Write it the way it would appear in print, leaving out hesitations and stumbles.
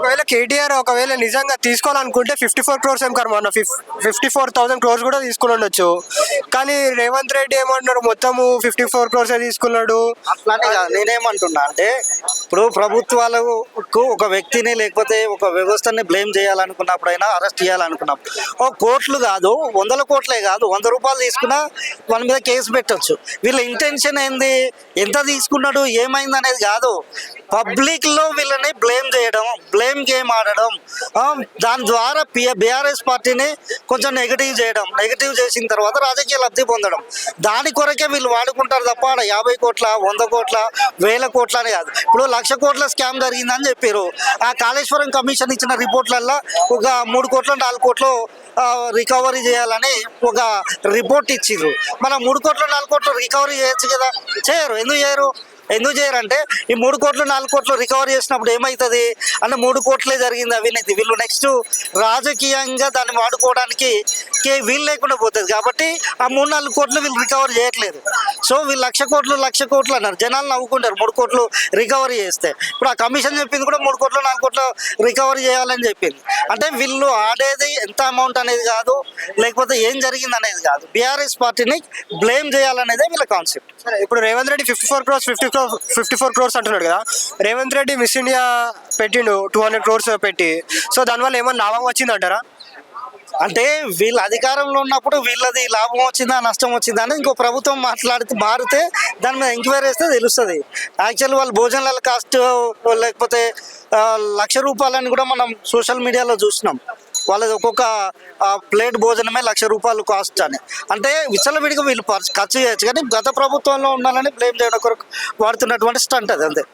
ఒకవేళ కేటీఆర్ ఒకవేళ నిజంగా తీసుకోవాలనుకుంటే 54 crores ఏం కర్మ అన్న 54,000 crores కూడా తీసుకుని ఉండొచ్చు. కానీ రేవంత్ రెడ్డి ఏమంటున్నారు మొత్తము 54 crores తీసుకున్నాడు. అట్లానే కాదు, నేనేమంటున్నా అంటే ఇప్పుడు ప్రభుత్వాలకు ఒక వ్యక్తిని లేకపోతే ఒక వ్యవస్థని బ్లేమ్ చేయాలనుకున్నప్పుడైనా అరెస్ట్ చేయాలనుకున్నప్పుడు ఓ కోట్లు కాదు, 100 కోట్లే కాదు, 100 రూపాయలు తీసుకున్నా వాళ్ళ మీద కేసు పెట్టొచ్చు. వీళ్ళ ఇంటెన్షన్ ఏంది, ఎంత తీసుకున్నాడు, ఏమైంది అనేది కాదు. పబ్లిక్లో వీళ్ళని బ్లేమ్ చేయడం, బ్లేమ్ గేమ్ ఆడడం, దాని ద్వారా బీఆర్ఎస్ పార్టీని కొంచెం నెగిటివ్ చేయడం, నెగిటివ్ చేసిన తర్వాత రాజకీయ లబ్ధి పొందడం, దాని కొరకే వీళ్ళు వాడుకుంటారు తప్ప 50 కోట్ల 100 కోట్ల 1000 కోట్ల అని కాదు. ఇప్పుడు 1,00,000 కోట్ల స్కామ్ జరిగిందని చెప్పారు. ఆ కాళేశ్వరం కమిషన్ ఇచ్చిన రిపోర్ట్లలో ఒక 3 కోట్లు 4 కోట్లు రికవరీ చేయాలని ఒక రిపోర్ట్ ఇచ్చిర్రు. మన 3 కోట్లు 4 కోట్లు రికవరీ చేయొచ్చు కదా, చేయరు. ఎందుకు చేయరంటే ఈ 3 కోట్లు 4 కోట్లు రికవరీ చేసినప్పుడు ఏమవుతుంది అంటే 3 కోట్లే జరిగింది అవినీతి. వీళ్ళు నెక్స్ట్ రాజకీయంగా దాన్ని వాడుకోవడానికి వీలు లేకుండా పోతుంది. కాబట్టి ఆ 3-4 కోట్లు వీళ్ళు రికవరీ చేయట్లేదు. సో వీళ్ళు 1,00,000 కోట్లు అన్నారు, జనాలు నవ్వుకుంటారు 3 కోట్లు రికవరీ చేస్తే. ఇప్పుడు ఆ కమిషన్ చెప్పింది కూడా 3 కోట్లు 4 కోట్లు రికవరీ చేయాలని చెప్పింది. అంటే వీళ్ళు ఆడేది ఎంత అమౌంట్ అనేది కాదు, లేకపోతే ఏం జరిగింది అనేది కాదు, బీఆర్ఎస్ పార్టీని బ్లేమ్ చేయాలనేదే వీళ్ళ కాన్సెప్ట్. ఇప్పుడు రేవంత్ రెడ్డి 54 crores అంటున్నాడు కదా. రేవంత్ రెడ్డి మిస్ ఇండియా పెట్టిండు 200 crores పెట్టి. సో దానివల్ల ఏమన్నా లాభం వచ్చిందంటారా? అంటే వీళ్ళ అధికారంలో ఉన్నప్పుడు వీళ్ళది లాభం వచ్చిందా నష్టం వచ్చిందా అని ఇంకో ప్రభుత్వం మారితే దాని మీద ఎంక్వైరీ చేస్తే తెలుస్తుంది. యాక్చువల్లీ వాళ్ళు భోజనాల కాస్ట్ లేకపోతే 1,00,000 రూపాయలని కూడా మనం సోషల్ మీడియాలో చూసినాం. వాళ్ళది ఒక్కొక్క ప్లేట్ భోజనమే 1,00,000 రూపాయలు కాస్ట్ అని. అంటే విచ్చలవిడిగా వీళ్ళు ఖర్చు చేయొచ్చు, కానీ గత ప్రభుత్వంలో ఉండాలని బ్లేమ్ చేయడం కొరకు వాడుతున్నటువంటి స్టంట్ అది అంతే.